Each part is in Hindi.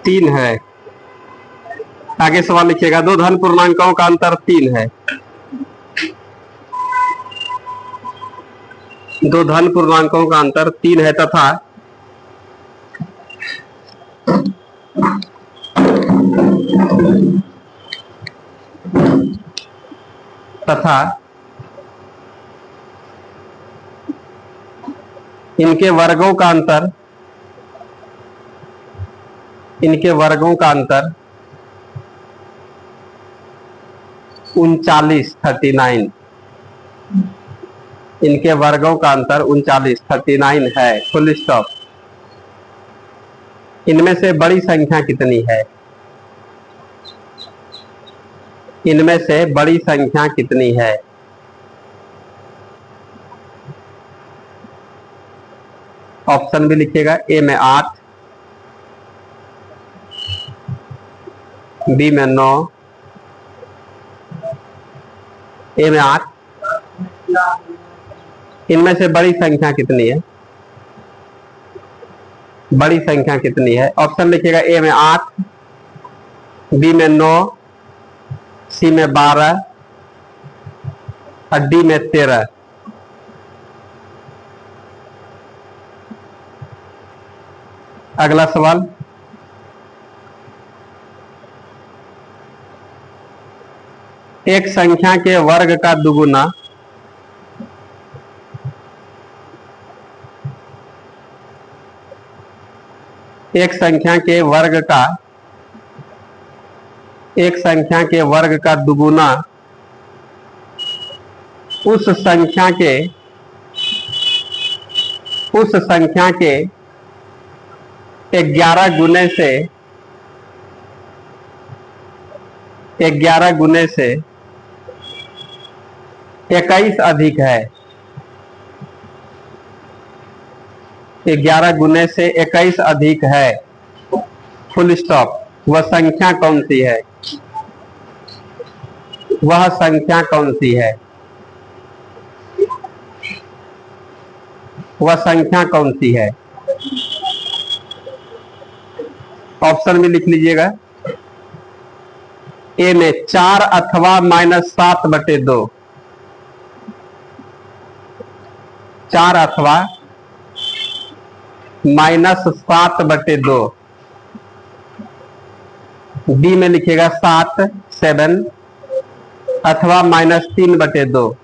3 है। आगे सवाल लिखिएगा, दो धन पूर्णांकों का अंतर 3 है। दो धन पूर्णांकों का अंतर 3 है तथा इनके वर्गों का अंतर 39 इनके वर्गों का अंतर 39 है। Full stop. इनमें से बड़ी संख्या कितनी है? इनमें से बड़ी संख्या कितनी है? ऑप्शन भी लिखिएगा। ए में 8, बी में 9, ए में 8। इनमें से बड़ी संख्या कितनी है? बड़ी संख्या कितनी है? ऑप्शन लिखिएगा। ए में 8, बी में 9, सी में 12 और डी में 13। अगला सवाल, एक संख्या के वर्ग का दुगुना एक संख्या के वर्ग का दुगुना उस संख्या के 11 गुने से 21 अधिक है। 11 गुने से 21 अधिक है। Full stop. वह संख्या कौन सी है? वह संख्या कौन सी है? वह संख्या कौन सी है? ऑप्शन भी लिख लीजिएगा। ए में 4 अथवा -7/2। 4 अथवा -7/2। बी में लिखिएगा 7 अथवा -3/2।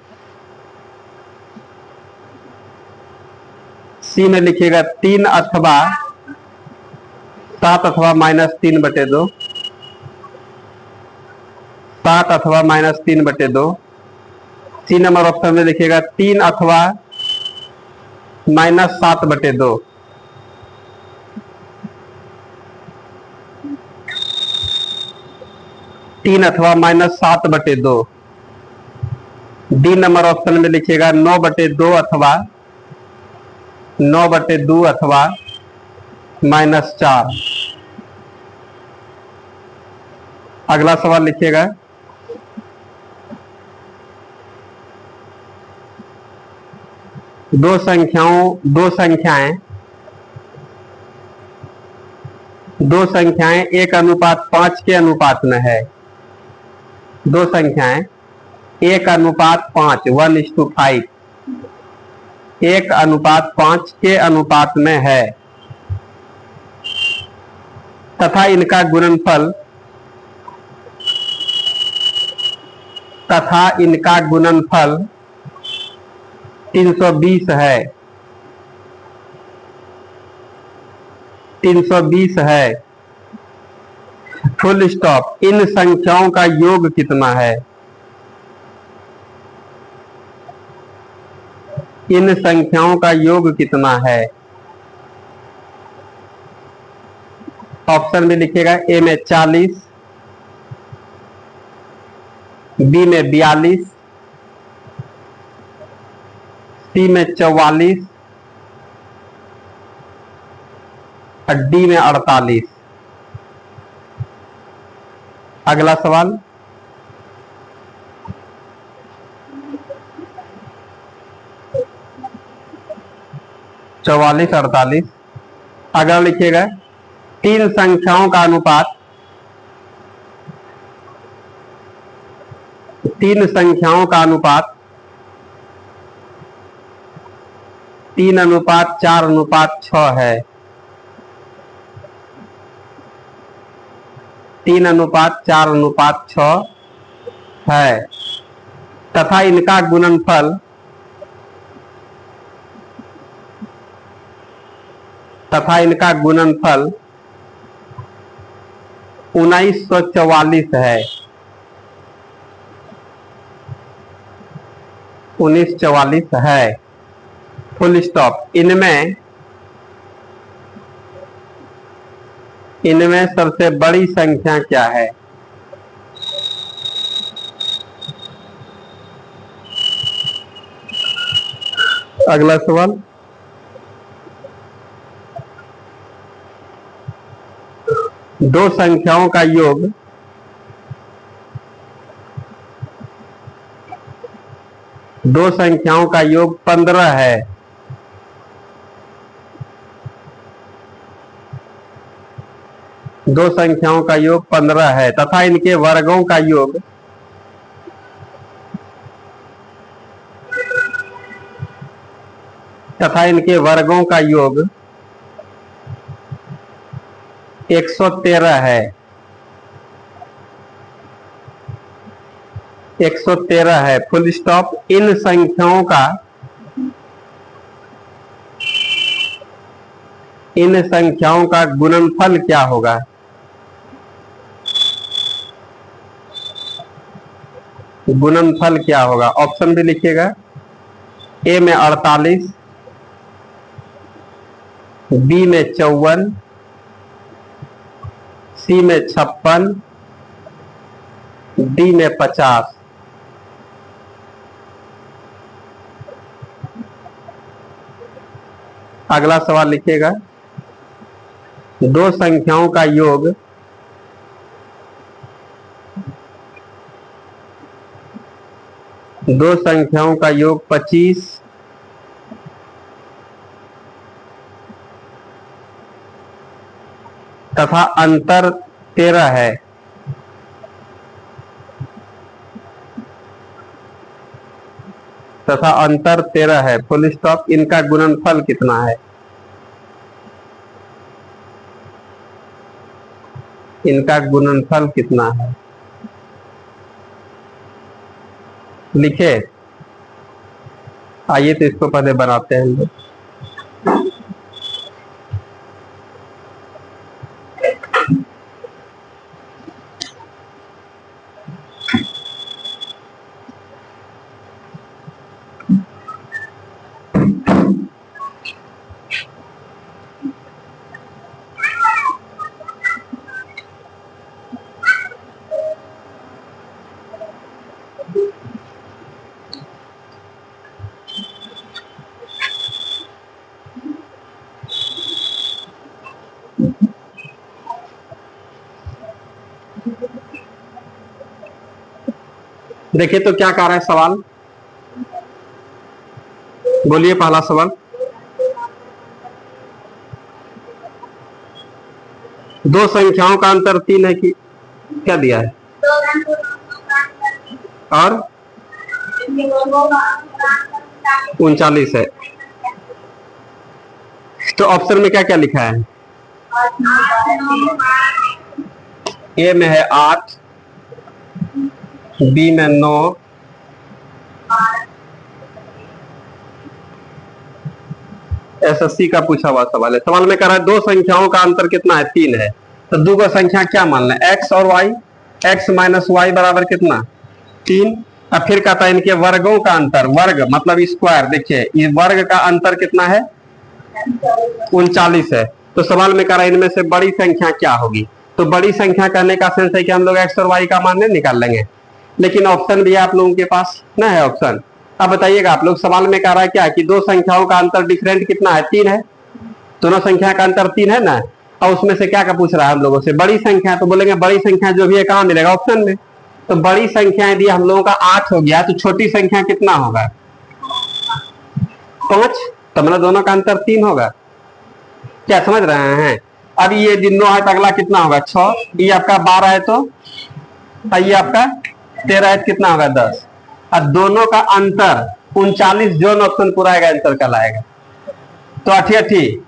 सी में लिखिएगा 3 अथवा 7 अथवा -3/2। 7 अथवा -3/2। सी नंबर ऑप्शन में लिखिएगा 3 अथवा -7/2। तीन अथवा -7/2। डी नंबर ऑप्शन में लिखिएगा 9/2 अथवा 9/2 अथवा -4। अगला सवाल लिखिएगा, दो संख्याएं 1:5 के अनुपात में है। दो संख्याएं 1:5 1:5 1:5 के अनुपात में है तथा इनका गुणनफल 320 है। 320 है। Full stop. इन संख्याओं का योग कितना है? इन संख्याओं का योग कितना है? ऑप्शन में लिखिएगा। ए में 40, बी में 42, सी में 44 और डी में 48। अगला सवाल, चौवालीस 48। अगला लिखिएगा, तीन संख्याओं का अनुपात, तीन संख्याओं का अनुपात 3:4:6 है। 3:4:6 है तथा इनका गुणनफल तथा इनका गुणनफल 1944 है। 1944 है, फुल स्टॉप। इनमें सबसे बड़ी संख्या क्या है? अगला सवाल, दो संख्याओं का योग दो संख्याओं का योग 15 है। दो संख्याओं का योग 15 है तथा इनके वर्गों का योग तथा इनके वर्गों का योग 113 है। 113 है, फुल स्टॉप। इन संख्याओं का गुणनफल क्या होगा? गुणनफल क्या होगा? ऑप्शन भी लिखिएगा। ए में 48, बी में 54, सी में 56, डी में 50। अगला सवाल लिखिएगा। दो संख्याओं का योग दो संख्याओं का योग 25 तथा अंतर 13 है। तथा अंतर 13 है, फुल स्टॉप। इनका गुणनफल कितना है? इनका गुणनफल कितना है? लिखे। आइए तो इसको पहले बनाते हैं हम लोग। देखिए तो क्या कह रहा है सवाल, बोलिए पहला सवाल। दो संख्याओं का अंतर 3 है कि क्या दिया है? और 39 है। तो ऑप्शन में क्या क्या लिखा है? ए में है 8, बी में 9, एसएससी का पूछा हुआ सवाल है। सवाल में कह रहा है दो संख्याओं का अंतर कितना है? 3 है। तो दो का संख्या क्या मानना है? एक्स और वाई। एक्स माइनस वाई बराबर कितना? 3। अब फिर कहता है इनके वर्गों का अंतर, वर्ग मतलब स्क्वायर। देखिए ये वर्ग का अंतर कितना है? 39 है। तो सवाल में कह रहा है इनमें से बड़ी संख्या क्या होगी? तो बड़ी संख्या कहने का सेंस है कि हम लोग एक्स और वाई का मान नहीं निकाल लेंगे, लेकिन ऑप्शन भी आप लोगों के पास ना है ऑप्शन। अब बताइएगा आप लोग, सवाल में कह रहा है क्या कि दो संख्याओं का अंतर डिफरेंट कितना है? 3 है। दोनों संख्या का अंतर 3 है ना। और उसमें से क्या पूछ रहा है हम लोगों से? बड़ी संख्या। तो बोलेंगे बड़ी संख्या जो भी है कहां मिलेगा? ऑप्शन में। तो बड़ी संख्या यदि हम लोगों का 8 हो गया तो छोटी संख्या कितना होगा? 5। तो मतलब दोनों का अंतर 3 होगा। क्या समझ रहे हैं? अब ये 9 है तो अगला कितना होगा 6, ये आपका 12 है तो ये आपका 13 है, कितना होगा 10। अब दोनों का अंतर 39, जो ऑप्शन पूरा आएगा आंसर कल आएगा। तो 88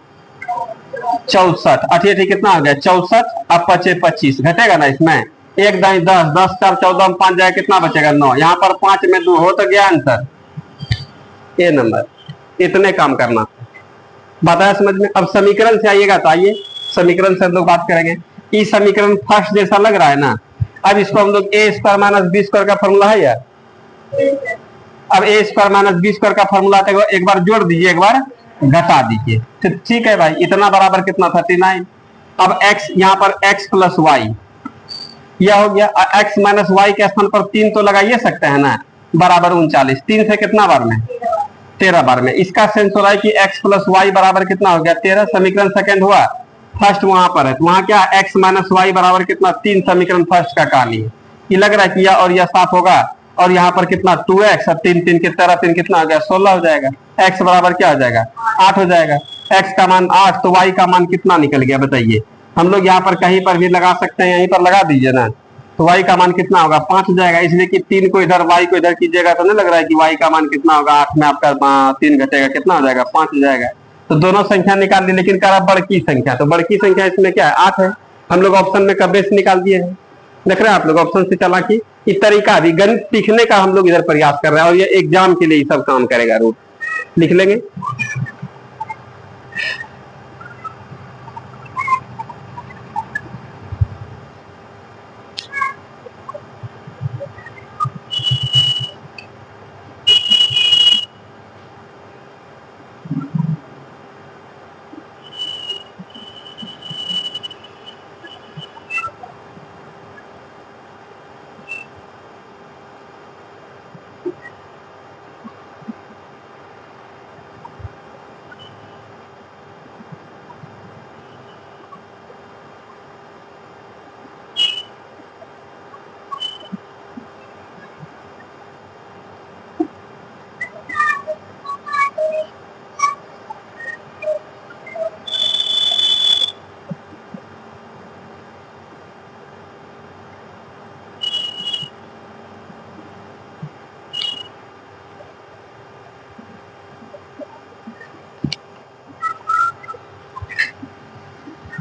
64, 88 कितना हो गया 64, अब 25 घटेगा ना इसमें, 1 दाई 10, 10 4 14 में 5 जाएगा, कितना बचेगा 9, यहाँ पर 5 में 2 हो तो गया आंसर ए नंबर। इतने काम करना बताया समझ में। अब समीकरण से आइएगा तो आइए समीकरण से हम लोग बात करेंगे। इस समीकरण फर्स्ट जैसा लग रहा है ना, अब इसको हम लोग ए स्क्वायर माइनस बी स्क्वायर का फॉर्मूला है यार। अब ए स्क्वायर माइनस बी स्क्वायर का फॉर्मूला एक बार जोड़ दीजिए, एक बार घटा दीजिए, ठीक है भाई। इतना बराबर कितना 39। अब x यहाँ पर x प्लस वाई यह हो गया, x माइनस वाई के स्थान पर 3 तो लगाइए सकते हैं ना, बराबर 39। 3 से कितना बार में 13 बार में। इसका सेंस हो रहा है कि x प्लस वाई बराबर कितना हो गया 13। समीकरण सेकंड हुआ, फर्स्ट वहां पर है तो वहां क्या x माइनस वाई बराबर कितना 3। समीकरण फर्स्ट का कहानी है, ये लग रहा है कि यह और यह साफ होगा। और यहाँ पर कितना 2x और 3 3 के 13 3 कितना हो गया 16 हो जाएगा। x बराबर क्या हो जाएगा 8 हो जाएगा। x का मान 8 तो y का मान कितना निकल गया बताइए। हम लोग यहाँ पर कहीं पर भी लगा सकते हैं, यहीं पर लगा दीजिए ना, तो y का मान कितना होगा 5 हो जाएगा। इसलिए कि 3 को इधर y को इधर कीजिएगा तो नहीं लग रहा है कि y का मान कितना होगा 8 में आपका 3 घटेगा, कितना हो जाएगा 5 हो जाएगा। तो दोनों संख्या निकाल दी, लेकिन कह रहा बड़की संख्या, तो बड़की संख्या इसमें क्या है 8 है। हम लोग ऑप्शन में कब्बे से निकाल दिए हैं, देख रहे हैं आप लोग ऑप्शन से चला कि इस तरीका भी गणित सीखने का हम लोग इधर प्रयास कर रहे हैं, और ये एग्जाम के लिए सब काम करेगा। रूट लिख लेंगे।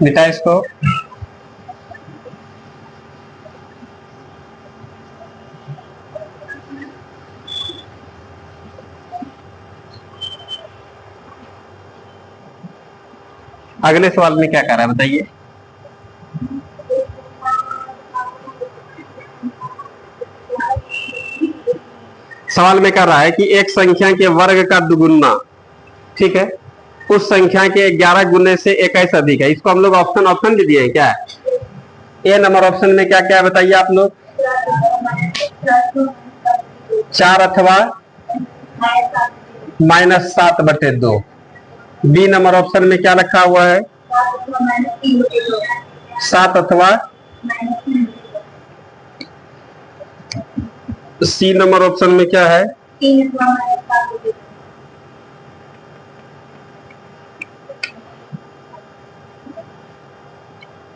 मिटा इसको। अगले सवाल में क्या कर रहा है बताइए। सवाल में कर रहा है कि एक संख्या के वर्ग का दुगुना, ठीक है, उस संख्या के 11 गुने से 21 अधिक है। इसको हम लोग ऑप्शन भी दिए हैं क्या, ए नंबर ऑप्शन में क्या क्या बताइए आप लोग। 4 अथवा -7/2। बी नंबर ऑप्शन में क्या रखा हुआ है 7 अथवा। सी नंबर ऑप्शन में क्या है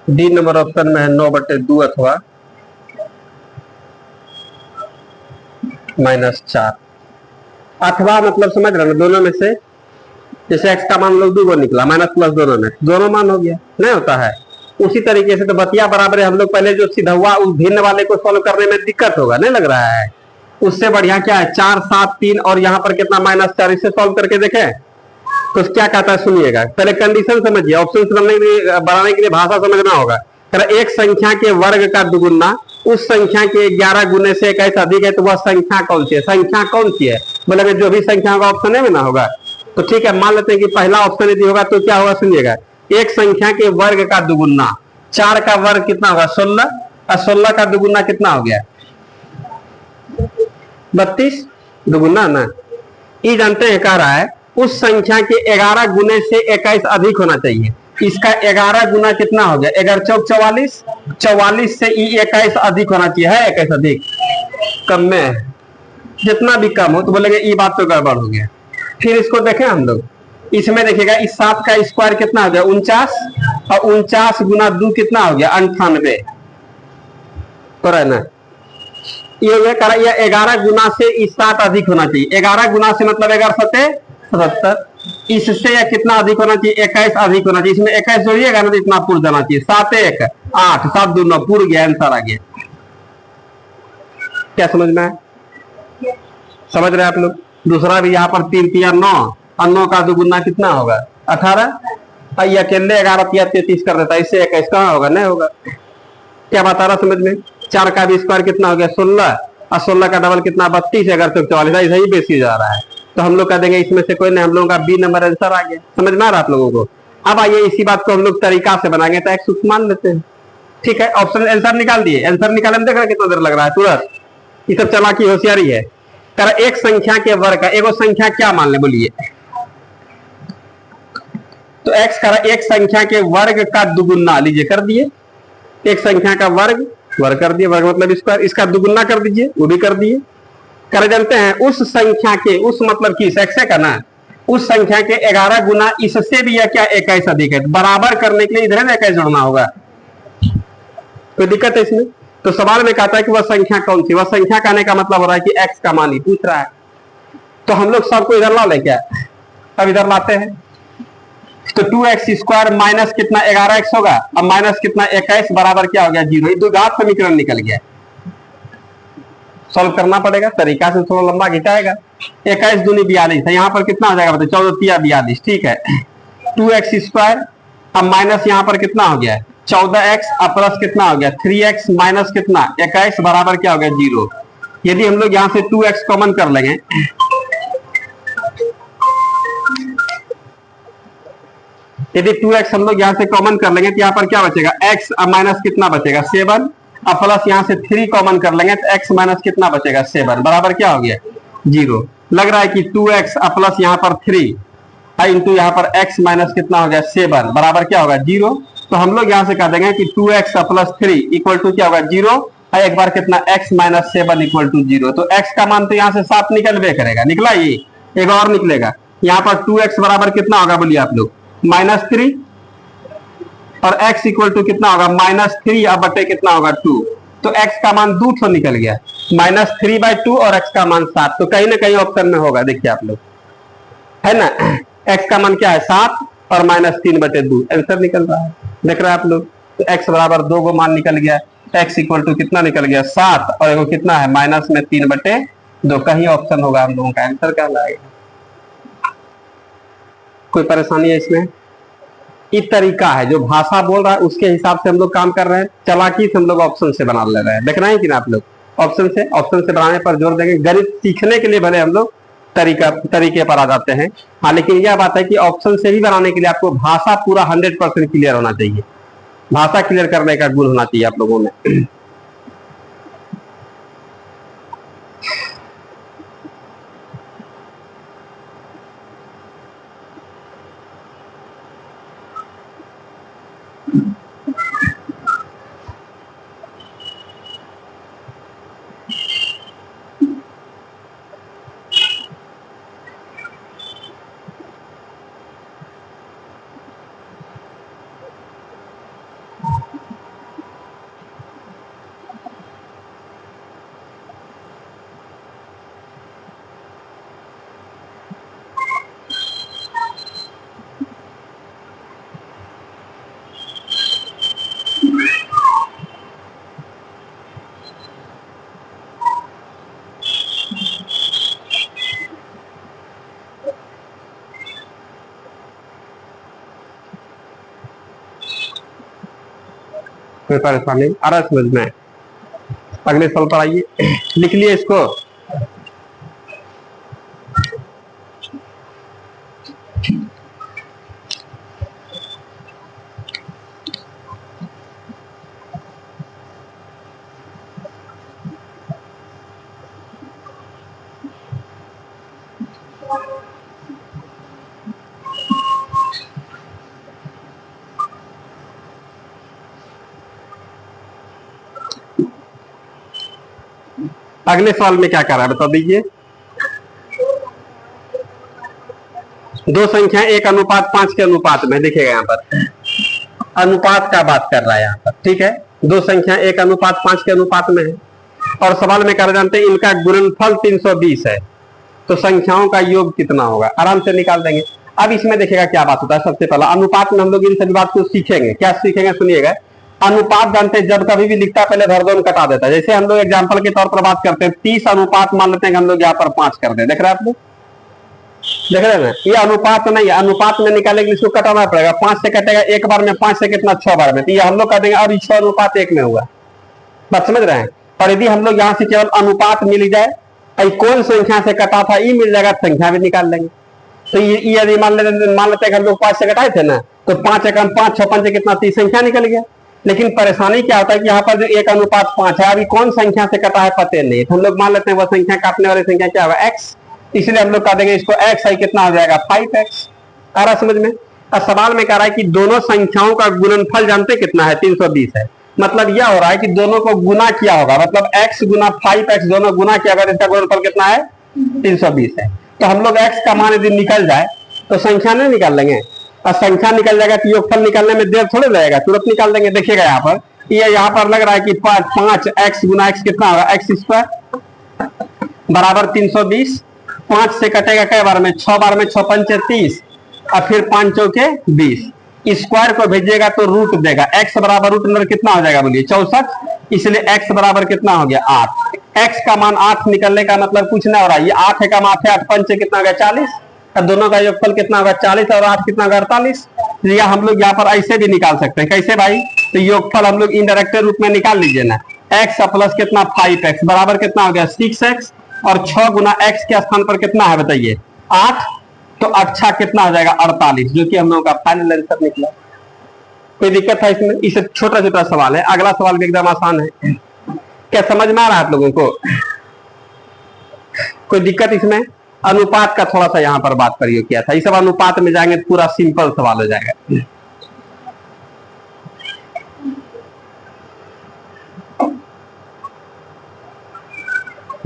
डी नंबर ऑप्शन में है 9/2 अथवा -4। अथवा मतलब समझ रहे ना, दोनों में से, जैसे x का मान लोग 2 निकला, माइनस प्लस दोनों मान हो गया, नहीं होता है। उसी तरीके से तो बतिया बराबर है। हम लोग पहले जो सीधा हुआ उस भिन्न वाले को सॉल्व करने में दिक्कत होगा, नहीं लग रहा है। उससे बढ़िया क्या है 4 7 3 और यहाँ पर कितना -4, इसे सॉल्व करके देखें तो क्या कहता है सुनिएगा। पहले कंडीशन समझिए, ऑप्शन बनाने के लिए भाषा समझना होगा। एक संख्या के वर्ग का दुगुना उस संख्या के 11 गुने से 21 अधिक है, तो वह संख्या कौन सी है। संख्या कौन सी है बोले जो भी संख्या होगा ऑप्शन में ना होगा। तो ठीक है, मान लेते हैं कि पहला ऑप्शन यदि होगा तो क्या होगा सुनिएगा। एक संख्या के वर्ग का दुगुना, 4 का वर्ग कितना होगा 16, और 16 का दुगुना कितना हो गया 32 दुगुना ना। ये जानते हैं कह रहा है उस संख्या के 11 गुने से 21 अधिक होना चाहिए। इसका 11 गुना कितना हो गया 11 चौक 44, 44 से 21 अधिक होना चाहिए। है 21 अधिक, कम में है। जितना भी कम हो तो बोलेंगे ये बात तो गड़बड़ हो गया। फिर इसको देखें हम लोग, इसमें देखिएगा इस 7 का स्क्वायर कितना हो गया 49, और 49 गुना 2 कितना हो गया 98, तो रहना ये करा, ये 11 गुना से इस 7 अधिक होना चाहिए। 11 गुना से मतलब 11 सत्ते 77, इससे या कितना अधिक होना चाहिए 21 अधिक होना चाहिए। इसमें 21 जोड़िएगा ना तो इतना पूर जाना चाहिए, 7 1 8 7 2 9 पूर गया, आंसर आ गया। क्या समझ में है? समझ रहे आप लोग? दूसरा भी यहाँ पर 3 3 9 और 9 का दुगुना कितना होगा 18, और ये अकेले 11 3 33 कर देता है, इससे 21 कहाँ होगा, नहीं होगा। क्या बता रहा समझ में? 4 का भी स्क्वायर कितना हो गया 16, और 16 का डबल कितना 32, अगर तो 44, ऐसा ही बेसी जा रहा है। तो हम लोग कह देंगे इसमें से कोई नहीं, हम लोगों का बी नंबर आंसर आ गया। समझ में आ रहा आप लोगों को? अब आइए इसी बात को हम लोग तरीका से बनाएंगे, तो एक्स मान लेते हैं। ठीक है, ऑप्शन आंसर निकाल दिए। आंसर निकालने में देख रहे कितना देर लग रहा है, तुरंत। ये सब चालाकी होशियारी है। कर एक संख्या के वर्ग का एगो संख्या क्या मान ले, बोलिए। तो एक्स कर एक संख्या के वर्ग का दुगुना लीजिए, कर दिए। एक संख्या का वर्ग वर्ग कर दिए, वर्ग मतलब स्क्वायर, इसका दुगुना कर दीजिए, वो भी कर दिए। कर जानते हैं उस संख्या के, उस मतलब कि एक्स का ना, उस संख्या के 11 गुना इससे भी या क्या 21 अधिक है। बराबर करने के लिए इधर ना 21 जोड़ना होगा। कोई दिक्कत है इसमें? तो सवाल में कहता है कि वह संख्या कौन सी, वह संख्या कहने का मतलब हो रहा है कि एक्स का मान ही पूछ रहा है। तो हम लोग सबको इधर ला ले क्या, अब इधर लाते हैं। तो 2x स्क्वायर माइनस कितना 11x होगा, अब माइनस कितना 21 बराबर क्या हो गया 0। ये द्विघात समीकरण निकल गया। सॉल्व करना पड़ेगा, तरीका से थोड़ा लंबा खिंचाएगा। 21 दूनी 42 है, यहाँ पर कितना हो जाएगा बताइए, 14 3 42। ठीक है, 2x स्क्वायर, अब माइनस यहाँ पर कितना हो गया 14x, अब प्लस कितना हो गया 3x माइनस कितना 21 बराबर क्या हो गया 0। यदि हम लोग यहाँ से 2x कॉमन कर लेंगे, यदि 2x हम लोग यहाँ से कॉमन कर लेंगे तो यहाँ पर क्या बचेगा x, अब माइनस कितना बचेगा 7, अब प्लस यहाँ से 3 कॉमन कर लेंगे तो x माइनस कितना बचेगा 7 बराबर क्या हो गया 0। लग रहा है कि 2x अब प्लस यहाँ पर 3 इंटू यहाँ पर x माइनस कितना हो गया 7 बराबर क्या होगा 0। तो हम लोग यहाँ से कह देंगे कि 2x प्लस 3 इक्वल टू क्या होगा 0, और एक बार कितना x माइनस 7 इक्वल टू 0। तो x का मान तो यहाँ से 7 निकलबे करेगा, निकला ये, एक और निकलेगा। यहाँ पर 2x बराबर कितना होगा बोलिए आप लोग -3, और x इक्वल टू कितना होगा -3 अब बटे कितना होगा 2। तो x का मान 2 ठो निकल गया, -3/2 और x का मान 7। तो कहीं ना कहीं ऑप्शन में होगा, देखिए आप लोग, है ना। x का मान क्या है 7 और -3/2 आंसर निकल रहा है, देख रहे हैं आप लोग। तो x बराबर 2 को मान निकल गया, x इक्वल टू कितना निकल गया 7, और एगो कितना है -3/2। कहीं ऑप्शन होगा, हम लोगों का आंसर क्या लाएगा। कोई परेशानी है इसमें? एक तरीका है, जो भाषा बोल रहा है उसके हिसाब से हम लोग काम कर रहे हैं। चालाकी से हम लोग ऑप्शन से बना ले रहे हैं, देखना है कि ना आप लोग। ऑप्शन से बनाने पर जोर देंगे। गणित सीखने के लिए भले हम लोग तरीके पर आ जाते हैं, हाँ, लेकिन यह बात है कि ऑप्शन से भी बनाने के लिए आपको भाषा पूरा 100% क्लियर होना चाहिए। भाषा क्लियर करने का गुण होना चाहिए आप लोगों में। कोई परेशानी आ रहा है समझ में? अगले सवाल पर आइए, लिख लिए इसको। अगले सवाल में क्या कर रहा है बता दीजिए। दो संख्या 1:5 के अनुपात में, देखिएगा यहाँ पर अनुपात का बात कर रहा है यहाँ पर, ठीक है। दो संख्या 1:5 के अनुपात में है और सवाल में कर जानते हैं इनका गुणनफल 320 है, तो संख्याओं का योग कितना होगा, आराम से निकाल देंगे। अब इसमें देखिएगा क्या बात होता है। सबसे पहला अनुपात में हम लोग इन सभी बात को सीखेंगे। क्या सीखेंगे सुनिएगा। अनुपात जानते हैं जब कभी भी लिखता है पहले धर दो कटा देता है। जैसे हम लोग एग्जाम्पल के तौर पर बात करते हैं 30 अनुपात मान लेते हैं हम लोग यहाँ पर 5 कर दे। देख रहे हैं आप लोग, देख रहे हैं ना, ये अनुपात नहीं है। अनुपात में निकालेंगे इसको कटाना पड़ेगा। 5 से कटेगा एक बार में, 5 से कितना 6 बार में, तो ये हम लोग कर देंगे और 6:1 में होगा। बात समझ रहे हैं। और यदि हम लोग यहाँ से केवल अनुपात मिल जाए, कौन संख्या से कटा था ये मिल जाएगा, संख्या भी निकाल लेंगे। तो ये यदि मान लेते हैं हम लोग 5 से कटाए थे ना, तो 5 एकम 5 6 5 कितना 30 संख्या निकल गया। लेकिन परेशानी क्या होता है कि यहाँ पर जो 1:5 है, अभी कौन संख्या से कटा है पता नहीं। तो हम लोग मान लेते हैं वह संख्या काटने वाली संख्या क्या होगा, x। इसलिए हम लोग कह देंगे इसको x है, कितना हो जाएगा 5x। आ रहा समझ में। अब सवाल में कह रहा है कि दोनों संख्याओं का गुणनफल जानते कितना है, 320 है। मतलब यह हो रहा है कि दोनों को गुना किया होगा, मतलब x गुना 5x दोनों गुना किया होगा, इसका गुणनफल कितना है 320 है। तो हम लोग x का मान यदि निकल जाए तो संख्या नहीं निकाल लेंगे, और संख्या निकल जाएगा तो योगफल निकालने में देर थोड़े लगेगा, तुरंत निकाल देंगे। देखिएगा यहाँ पर, ये यहाँ पर लग रहा है कि 5x गुना x कितना होगा, x² बराबर 320। 5 से कटेगा कई बार में, 6 बार में, 6 5 30 और फिर 5 चौके 20। स्क्वायर को भेजिएगा तो रूट देगा। x बराबर रूट अंदर कितना हो जाएगा बोलिए 64, इसलिए x बराबर कितना हो गया 8। x का मान 8 निकलने का मतलब कुछ ना हो रहा है, ये 8 का माथे 8 5 कितना हो गया 40, और दोनों का योगफल कितना होगा 40 और 8 कितना होगा 48। या हम लोग यहाँ पर ऐसे भी निकाल सकते हैं। कैसे भाई, तो योगफल हम लोग इनडायरेक्ट रूप में निकाल लीजिए ना। x प्लस कितना 5x बराबर कितना हो गया 6x, और 6 गुना x के स्थान पर कितना है बताइए 8, तो अच्छा कितना हो जाएगा 48, जो कि हम लोगों का फाइनल आंसर निकला। कोई दिक्कत है इसमें? इसे छोटा छोटा सवाल है। अगला सवाल भी एकदम आसान है। क्या समझ में आ रहा है आप लोगों को? कोई दिक्कत इसमें? अनुपात का थोड़ा सा यहाँ पर बात प्रयोग किया था। इस सब अनुपात में जाएंगे तो पूरा सिंपल सवाल हो जाएगा।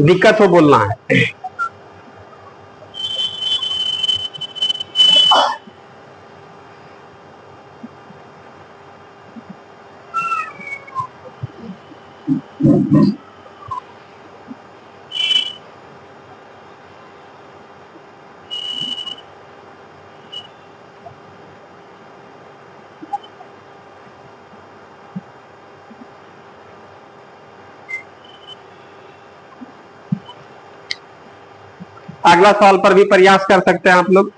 दिक्कत हो बोलना है। अगला सवाल पर भी प्रयास कर सकते हैं आप लोग।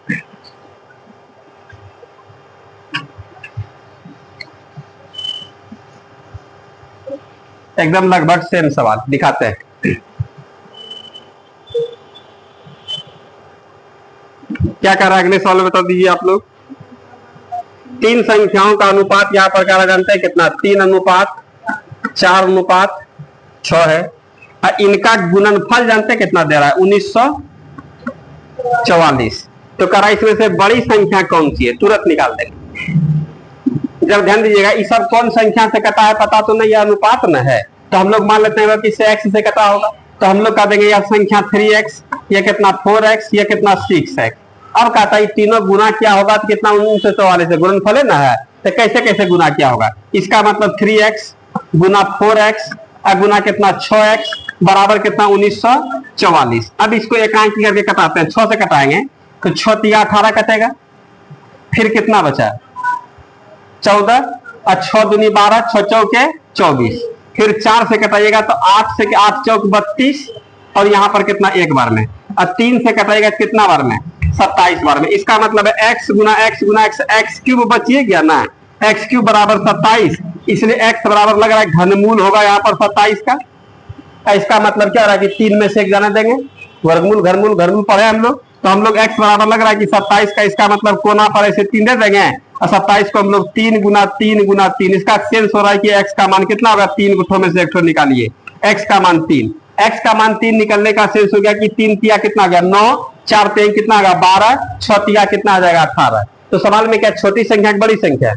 एकदम लगभग सेम सवाल दिखाते हैं। क्या कर रहा है अगले सवाल में बता दीजिए आप लोग। तीन संख्याओं का अनुपात यहां पर करा जानते हैं कितना, 3:4:6 है। और इनका गुणनफल जानते हैं कितना दे रहा है 1944। तो करा इसमें से बड़ी संख्या कौन सी है, तुरंत निकाल देंगे। जब ध्यान दीजिएगा, ये सब कौन संख्या से कटा है पता तो नहीं, अनुपात न है। तो हम लोग मान लेते हैं कि x से कटा होगा, तो हम लोग कह देंगे यह संख्या 3x, यह कितना 4x, यह कितना 6x। अब कहता है तीनों गुना क्या होगा तो कितना 1944 है, गुणनफल है ना है, तो कैसे कैसे गुना क्या होगा। इसका मतलब 3x गुना 4x और गुना कितना 6x बराबर कितना 1944। अब इसको एकांकी करके कटाते हैं, 6 से कटाएंगे तो 6 3 18 कटेगा, फिर कितना बचा 14 और 6 दूनी 12, 6 चौके 24, फिर 4 से कटाइएगा तो 8 से 8 चौक 32, और यहाँ पर कितना एक बार में, और 3 से कटाइएगा कितना बार में 27 बार में। इसका मतलब है x गुना x गुना x, x क्यूब बचिए गया ना, x क्यूब बराबर 27, इसलिए x बराबर लग रहा है घनमूल होगा यहाँ पर 27 का। इसका मतलब क्या हो रहा है कि 3 में से एक जाना देंगे, वर्गमूल घनमूल घनमूल पढ़े हम लोग, तो हम लोग x बराबर लग रहा है कि 27 का। इसका मतलब कोना पर ऐसे 3 दे देंगे और 27 को हम लोग 3 गुना 3 गुना 3। इसका सेंस हो रहा है कि x का मान कितना होगा, 3 गुठों में से एक ठो निकालिए, x का मान 3। x का मान 3 निकलने का सेंस हो गया कि 3 तिया कितना आ गया 9, 4 3 कितना आ गया 12, 6 तिया कितना आ जाएगा 18। तो सवाल में क्या छोटी संख्या की बड़ी संख्या है,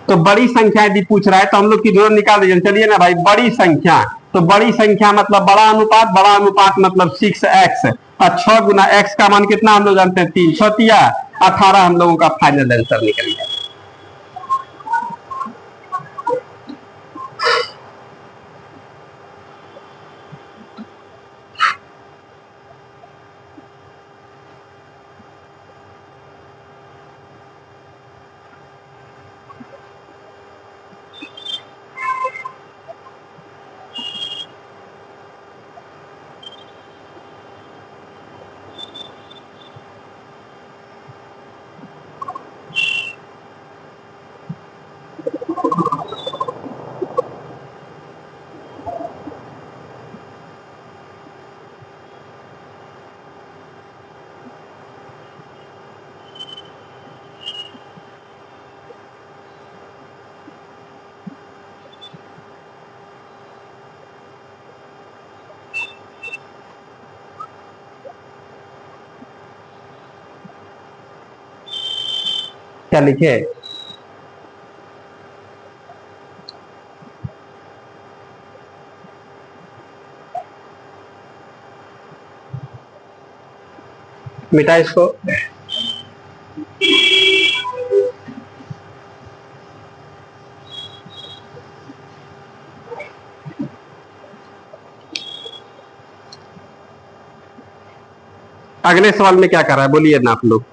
तो बड़ी संख्या यदि पूछ रहा है तो हम लोग की जोड़ निकाल दीजिए। चलिए ना भाई, बड़ी संख्या, तो बड़ी संख्या मतलब बड़ा अनुपात मतलब 6x, और 6 गुना x का मान कितना हम लोग जानते हैं 3, 6 तिया 18 हम लोगों का फाइनल आंसर निकल गया। क्या लिखे? मिटा इसको। अगले सवाल में क्या कर रहा है बोलिए ना आप लोग।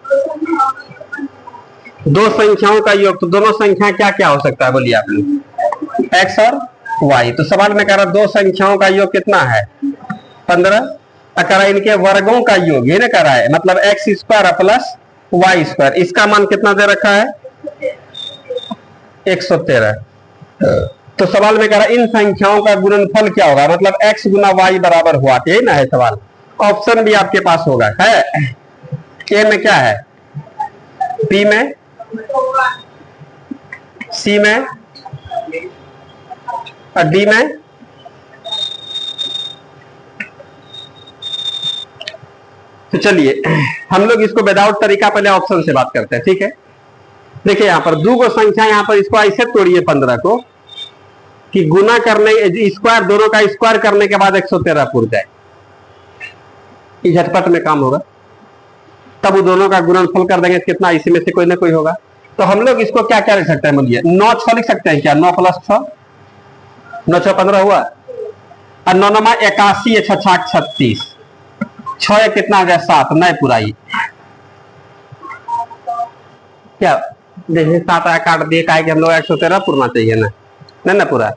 दो संख्याओं का योग, तो दोनों संख्या क्या क्या हो सकता है बोलिए आप लोग। एक्स और वाई। तो सवाल में कह रहा है दो संख्याओं का योग कितना है? 15। कह रहा है इनके वर्गों का योग, ये ना कह रहा है, मतलब x square plus y square, इसका मान कितना दे रखा है? 113। तो सवाल में कह रहा है इन संख्याओं का गुणनफल क्या होगा, मतलब एक्स गुना वाई बराबर हुआ, यही ना है सवाल। ऑप्शन भी आपके पास होगा, है ए में क्या है, बी में, सी में और डी में। तो चलिए हम लोग इसको विदाउट तरीका पहले ऑप्शन से बात करते हैं, ठीक है। देखिए यहां पर दो गो संख्या, यहां पर इसको ऐसे तोड़िए 15 को कि गुना करने, स्क्वायर दोनों का स्क्वायर करने के बाद 113 पूर जाए, झटपट में काम होगा। तब वो दोनों का गुणनफल कर देंगे कितना, इसी में से कोई ना कोई होगा। तो हम लोग इसको क्या क्या लिख सकते हैं बोलिए, 9 6 लिख सकते हैं क्या, 9 + 6, 9 6 15 हुआ, और 9 9 81, 6 6 36, 6 कितना आ गया 7, नहीं पुराई क्या, देखिए 7 आया काट दिए, का हम लोग 113 पूरना चाहिए ना, नहीं ना पूरा।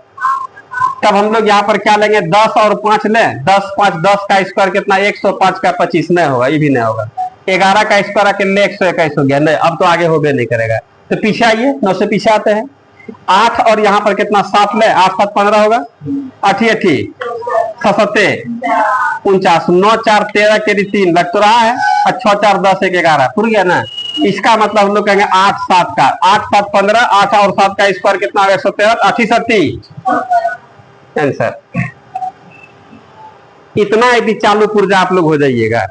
तब हम लोग यहाँ पर क्या लेंगे, 10 और 5 लें, 10 5 10 का स्क्वायर कितना, 105 का 25, नहीं होगा, ये भी नहीं होगा। 11 का स्क्वायर अकेले 121 हो गया, नहीं अब तो आगे हो भी नहीं करेगा। तो पीछे आइए, 9 से पीछे आते हैं, 8 और यहाँ पर कितना 7 ले, 8 7 15 होगा, 8 8 7 49, 9 4 13 के 3 लग तो रहा है, और 6 4 10 1 11 पूर गया ना। इसका मतलब हम लोग कहेंगे 8 7 का, 8 7 15, 8 और 7 का स्क्वायर कितना, 113, 88 आंसर। इतना यदि चालू पुर्जा आप लोग हो जाइएगा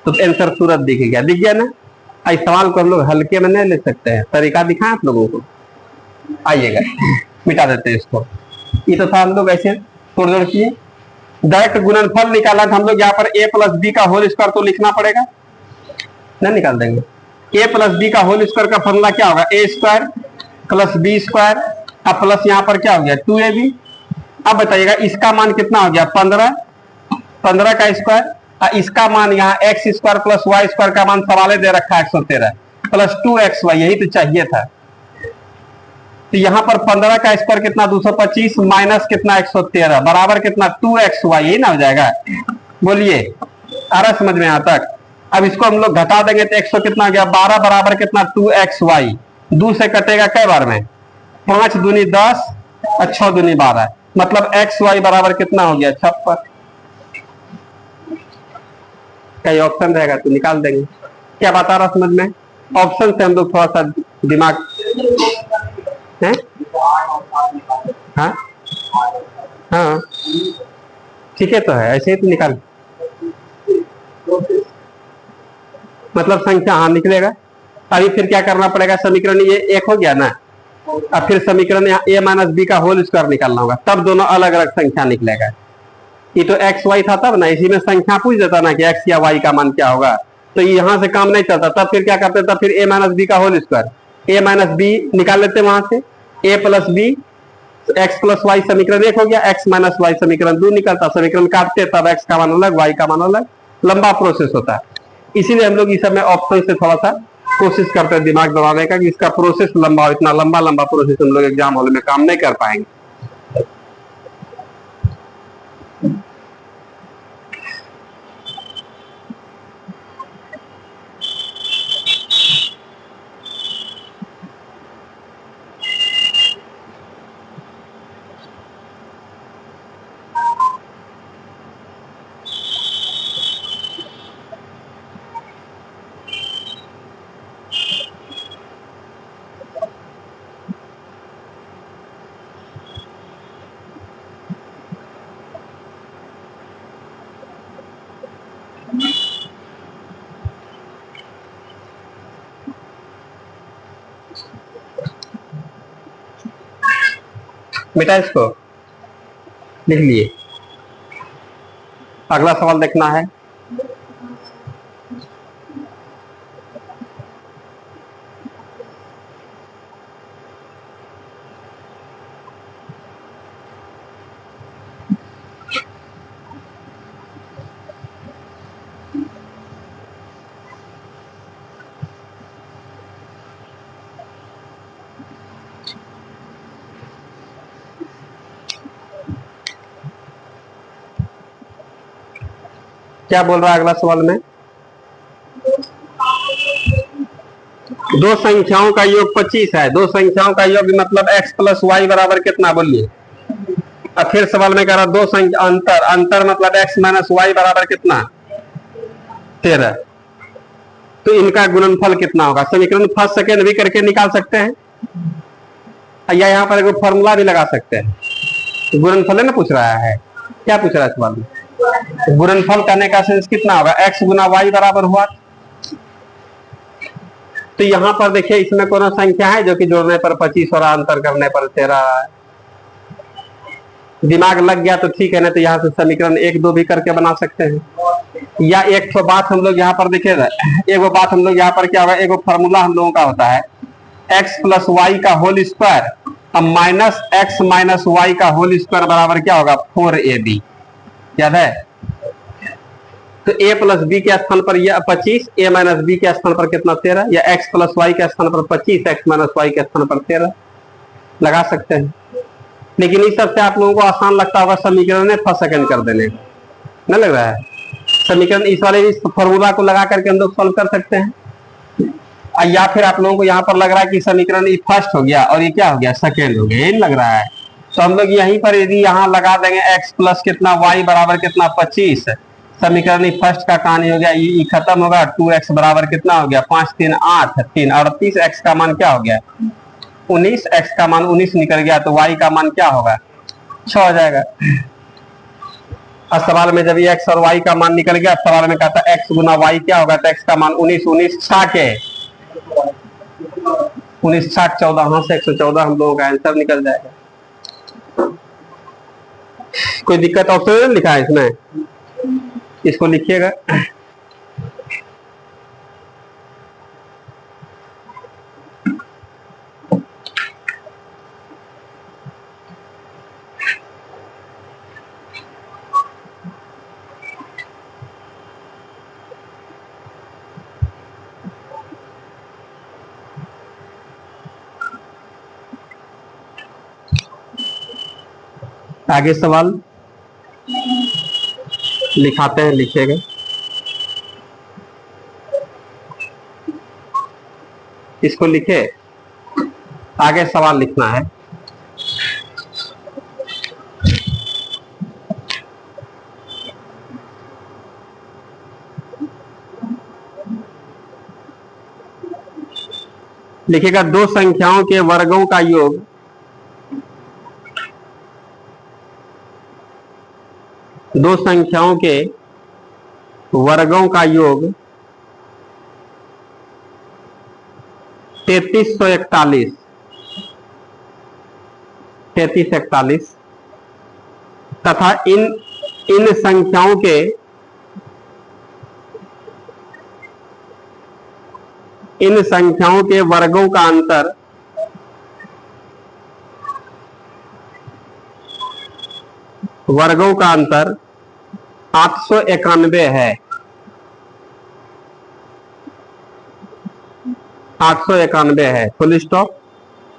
तो आंसर सूरत दिखेगा, दिख गया ना। इस सवाल को हम लोग हल्के में नहीं ले सकते हैं, तरीका दिखाएं आप लोगों को, आइएगा मिटा देते हैं इसको। ये तो था हम लोग ऐसे तोड़ जोड़ किए, डायरेक्ट गुणनफल निकाला था हम लोग, यहाँ पर a + b का होल स्क्वायर तो लिखना पड़ेगा, नहीं निकाल देंगे। a + b का होल स्क्वायर का फॉर्मूला क्या होगा, a square plus b square, अब प्लस यहाँ पर क्या हो गया 2ab। अब बताइएगा इसका मान कितना हो गया 15, 15 का स्क्वायर, इसका मान यहाँ x square plus y square का मान सवाल दे रखा है 113 प्लस 2xy, यही तो चाहिए था। तो यहाँ पर 15 का स्क्वायर कितना 225 माइनस कितना 113 बराबर कितना 2xy, यही ना हो जाएगा, बोलिए आ रहा समझ में यहाँ तक। अब इसको हम लोग घटा देंगे तो 100 कितना हो गया 12 बराबर कितना 2xy, 2 से कटेगा कई बार में, 5 दूनी 10 और 6 दूनी 12, मतलब xy बराबर कितना हो गया 56। कई ऑप्शन रहेगा तो निकाल देंगे, क्या बता रहा समझ में। ऑप्शन से हम लोग थोड़ा सा दिमाग है, हाँ हाँ ठीक है, तो है ऐसे ही तो निकाल, मतलब संख्या हाँ निकलेगा। अभी फिर क्या करना पड़ेगा, समीकरण ये एक हो गया ना, अब फिर समीकरण यहाँ a - b का होल स्क्वायर निकालना होगा, तब दोनों अलग अलग संख्या निकलेगा। ये तो एक्स वाई था तब ना, इसी में संख्या पूछ देता ना कि एक्स या वाई का मान क्या होगा, तो यहां से काम नहीं चलता, तब फिर क्या करते, तब फिर a - b का होल स्क्वायर, a - b निकाल लेते वहां से, a + b, x + y समीकरण एक हो गया, x - y समीकरण 2 निकलता, समीकरण काटते तब x का मान अलग y का मान अलग, लंबा प्रोसेस होता है। इसीलिए हम लोग इस समय ऑप्शन से थोड़ा सा कोशिश करते हैं दिमाग दौड़ाने का कि इसका प्रोसेस लंबा हो, इतना लंबा लंबा प्रोसेस हम लोग एग्जाम हॉल में काम नहीं कर पाएंगे। बेटा इसको लिख लिए। अगला सवाल देखना है। क्या बोल रहा है अगला सवाल में? दो संख्याओं का योग 25 है। दो संख्याओं का योग मतलब x प्लस वाई बराबर कितना, बोलिए। अब फिर सवाल में कह रहा दो संख्या अंतर, अंतर मतलब x माइनस वाई बराबर कितना, 13। तो इनका गुणनफल कितना होगा? समीकरण फर्स्ट सेकेंड भी करके निकाल सकते हैं, या यहाँ पर एक फॉर्मूला भी लगा सकते हैं। तो गुणनफल ना पूछ रहा है, क्या पूछ रहा है सवाल में? गुणनफल करने का सेंस कितना होगा? x गुना वाई बराबर हुआ। तो यहाँ पर देखिए इसमें कौन संख्या है जो कि जोड़ने पर 25 और अंतर करने पर 13 है। दिमाग लग गया तो ठीक है, ना तो यहाँ से समीकरण 1 2 भी करके बना सकते हैं। या एक तो बात हम लोग यहाँ पर देखिएगा, एक बात हम लोग यहाँ पर क्या होगा, एक फॉर्मूला हम लोगों का होता है x प्लस वाई का होल स्क्वायर, अब माइनस एक्स माइनस वाई का होल स्क्वायर बराबर क्या होगा, 4ab। याद है? तो a प्लस बी के स्थान पर यह 25, a माइनस बी के स्थान पर कितना, 13, या x प्लस वाई के स्थान पर 25, x माइनस वाई के स्थान पर 13 लगा सकते हैं। लेकिन इस सबसे आप लोगों को आसान लगता होगा समीकरण में फर्स्ट सेकंड कर देने, न लग रहा है? समीकरण इस वाले इस फॉर्मूला को लगा करके हम लोग सॉल्व कर सकते हैं। या फिर आप लोगों को यहाँ पर लग रहा है कि समीकरण ये फर्स्ट हो गया और ये क्या हो गया, सेकेंड हो गया, यही लग रहा है। तो हम लोग यहीं पर यदि यहाँ लगा देंगे x प्लस कितना वाई बराबर कितना 25, समीकरण फर्स्ट का कहानी हो गया, ये खत्म होगा। 2x बराबर कितना हो गया, 5 3 8 3 38, x का मान क्या हो गया 19, x का मान 19 निकल गया, तो y का मान क्या होगा 6 हो जाएगा। अब सवाल में जब ये x और y का मान निकल गया, सवाल में कहता है x गुना y क्या होगा, तो x का मान 19, 19 6 के 19 60 14, हाँ से 114 हम लोगों का आंसर निकल जाएगा। कोई दिक्कत ऑप्शन लिखा है इसमें, इसको लिखिएगा। आगे सवाल लिखाते हैं, लिखिएगा। इसको लिखे, आगे सवाल लिखना है। लिखिएगा दो संख्याओं के वर्गों का योग दो संख्याओं के वर्गों का योग 3341 3341 तथा इन संख्याओं के वर्गों का अंतर वर्गों का अंतर 891 है। 891 है, फुल स्टॉप।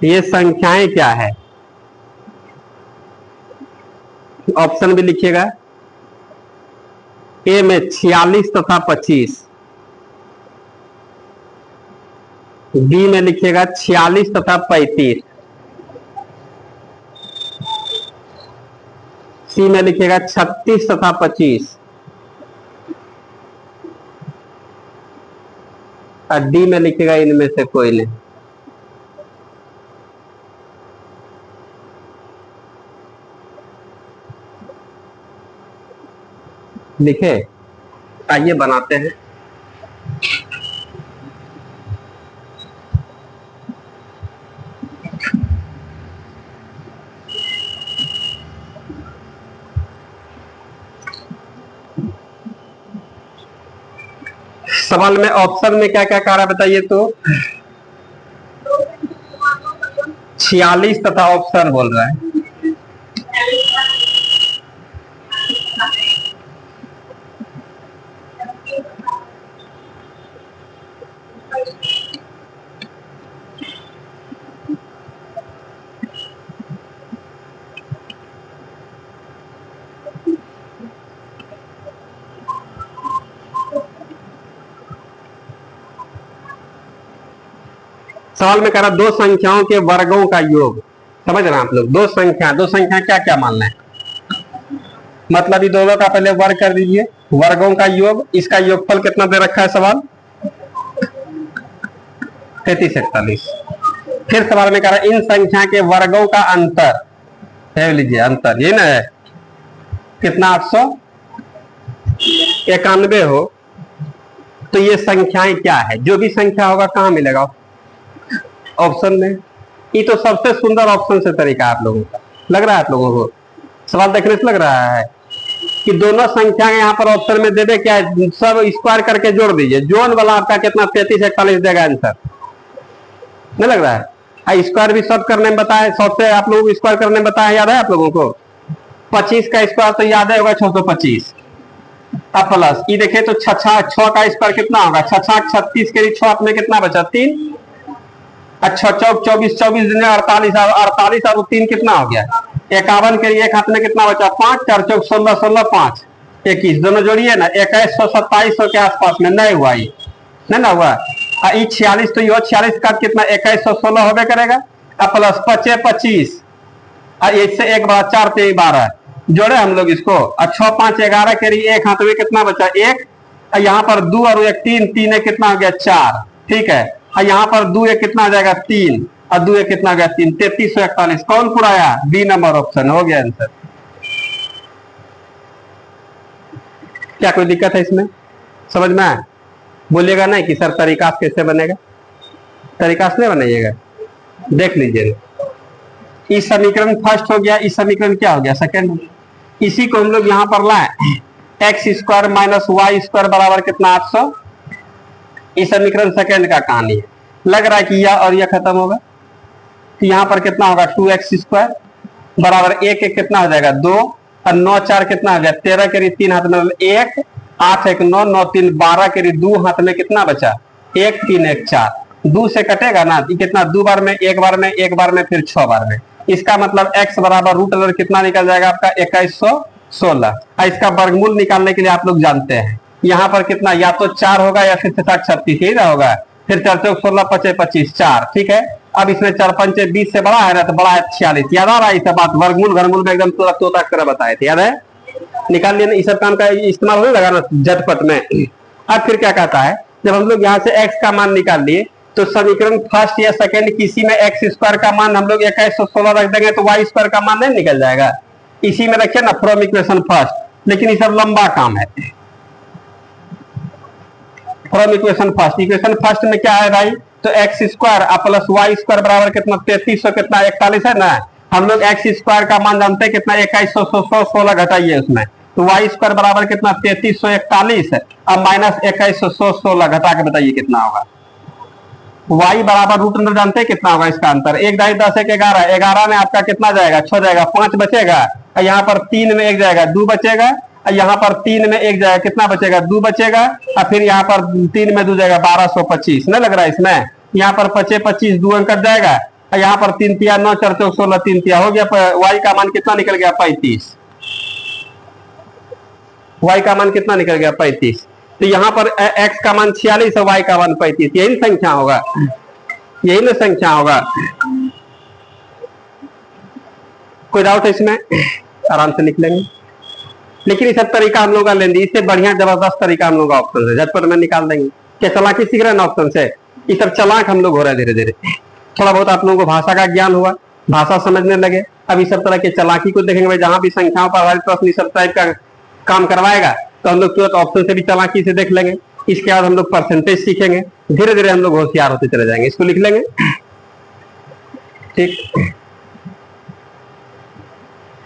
ये संख्याएं क्या है? ऑप्शन भी लिखिएगा। ए में 46 तथा 25, बी में लिखिएगा 46 तथा 35, सी में लिखिएगा 36 तथा 25, और डी में लिखिएगा इनमें से कोई नहीं। लिखे, आइए बनाते हैं। सवाल में ऑप्शन में क्या क्या कह रहा है बताइए तो 46 तथा ऑप्शन बोल रहा है। सवाल में कह रहा दो संख्याओं के वर्गों का योग। समझ रहे हैं आप लोग, दो संख्या क्या क्या मानना है, मतलब ये दोनों का पहले वर्ग कर दीजिए, वर्गों का योग, इसका योगफल कितना दे रखा है सवाल 33 41। फिर सवाल में कह रहा है इन संख्या के वर्गों का अंतर, कह लीजिए अंतर ये ना है कितना 891 हो, तो ये संख्याएं क्या है, जो भी संख्या होगा कहां मिलेगा ऑप्शन में। ये तो सबसे सुंदर ऑप्शन से तरीका आप लोगों का लग रहा है, आप लोगों को सवाल देखने से लग रहा है कि दोनों संख्या यहाँ पर ऑप्शन में दे दे क्या है, सब स्क्वायर करके जोड़ दीजिए, जोन वाला आपका कितना 33 41 देगा आंसर, नहीं लग रहा है। स्क्वायर भी सब करने में बताया, सबसे आप लोगों को स्क्वायर करने में बताया, याद है आप लोगों को 25 का स्क्वायर तो याद है होगा 625। अब प्लस ये देखिए तो 6 का स्क्वायर कितना होगा 6 36 के लिए 6 में कितना बचा 3, अच्छा 24 दिन 48 और 3 कितना हो गया 51 के लिए एक हाथ में कितना बचा 5 4 चौक 16 16 5 21 दोनों जोड़िए ना 2100 2700 के आसपास में नहीं हुआ, ये नहीं ना हुआ। 46 तो ये 46 का कितना 2116 होबे करेगा, अब प्लस 5 25 इससे एक बार 4 पे 12 जोड़े हम लोग इसको, 6 5 11 के लिए एक हाथ में कितना बचा 1, यहाँ पर 2 और 1 3 3 कितना हो गया 4, ठीक है। यहाँ पर 2 1 कितना आ जाएगा 3 और 2 1 कितना आ गया 3, 3341 कौन पुराया बी नंबर ऑप्शन हो गया आंसर। क्या कोई दिक्कत है इसमें, समझ में आया? बोलिएगा नहीं कि सर तरीका कैसे बनेगा, तरीका से नहीं बनाइएगा, देख लीजिए। इस समीकरण फर्स्ट हो गया, इस समीकरण क्या हो गया सेकंड, इसी को हम लोग यहाँ पर लाए x square minus y square बराबर कितना 800, इस समीकरण सेकंड का कहानी है। लग रहा है कि यह और यह खत्म होगा, तो यहाँ पर कितना होगा 2x स्क्वायर बराबर 1 1 कितना हो जाएगा 2 और 9 4 कितना हो गया 13 के लिए 3 हाथ में 1 8 1 9 9 3 12 के लिए 2 हाथ में कितना बचा 1 3 1 4, 2 से कटेगा ना कितना 2 बार में 1 बार में 1 बार में फिर 6 बार में, इसका मतलब x बराबर रूट अंडर कितना निकल जाएगा आपका 2116। इसका वर्गमूल निकालने के लिए आप लोग जानते हैं यहाँ पर कितना या तो 4 होगा या फिर 36 ही ना होगा, फिर 4 4 16 5 25 4, ठीक है। अब इसमें 4 5 20 से बड़ा है ना, तो बड़ा है 46, याद आ रहा है इस बात, वर्गमूल घरमूल में एकदम तोता की तरह बताए थे, याद है, निकाल लिए इस सब काम का इस्तेमाल होने लगा ना झटपट में। अब फिर क्या कहता है जब हम लोग यहाँ से x का मान निकाल लिए तो समीकरण फर्स्ट या सेकंड किसी में एक्स स्क्वायर का मान हम लोग 2116 रख देंगे तो वाई स्क्वायर का मान नहीं निकल जाएगा, इसी में रखिए ना फ्रॉम इक्वेशन फर्स्ट, लेकिन ये सब लंबा काम है। फ्रॉम इक्वेशन फर्स्ट में क्या है भाई, तो x square plus y square बराबर कितना 3300 कितना 41 है ना, हम लोग एक्स स्क्वायर का मान जानते हैं कितना 2116 घटाइए उसमें, तो वाई स्क्वायर बराबर कितना 3341 है, अब माइनस 2116 घटा के बताइए कितना होगा। y बराबर रूट अंडर जानते हैं कितना होगा इसका अंतर 1 ढाई 10 1 11, 11 में आपका कितना जाएगा 6 जाएगा 5 बचेगा, यहाँ पर 3 में 1 जाएगा 2 बचेगा, यहाँ पर 3 में 1 जाएगा कितना बचेगा 2 बचेगा, और फिर यहाँ पर 3 में 2 जाएगा 1225, नहीं लग रहा है इसमें, यहाँ पर 25 25 2 अंक कट जाएगा, यहाँ पर 3 तिया 9 4 4 16 3 तिया हो गया, y का मान कितना निकल गया 35, y का मान कितना निकल गया 35, तो यहाँ पर x का मान 46 है y का मान 35, यही संख्या होगा, यही ना संख्या होगा। कोई डाउट है इसमें, आराम से निकलेंगे, लेकिन ये सब तरीका हम लोग का लेंगे, इससे बढ़िया जबरदस्त तरीका हम लोग का ऑप्शन है, झटपट में निकाल देंगे। क्या चलाकी सीख रहे हैं ना ऑप्शन से, ये सब चलाक हम लोग हो रहे हैं धीरे धीरे, थोड़ा बहुत आप लोगों को भाषा का ज्ञान हुआ, भाषा समझने लगे, अब इस सब तरह के चलाकी को देखेंगे, जहां भी संख्याओं पर आधारित प्रश्न सब टाइप का काम करवाएगा तो हम लोग तुरंत ऑप्शन से भी चालाकी से देख लेंगे, इसके बाद हम लोग परसेंटेज सीखेंगे, धीरे धीरे हम लोग होशियार होते चले जाएंगे, इसको लिख लेंगे, ठीक।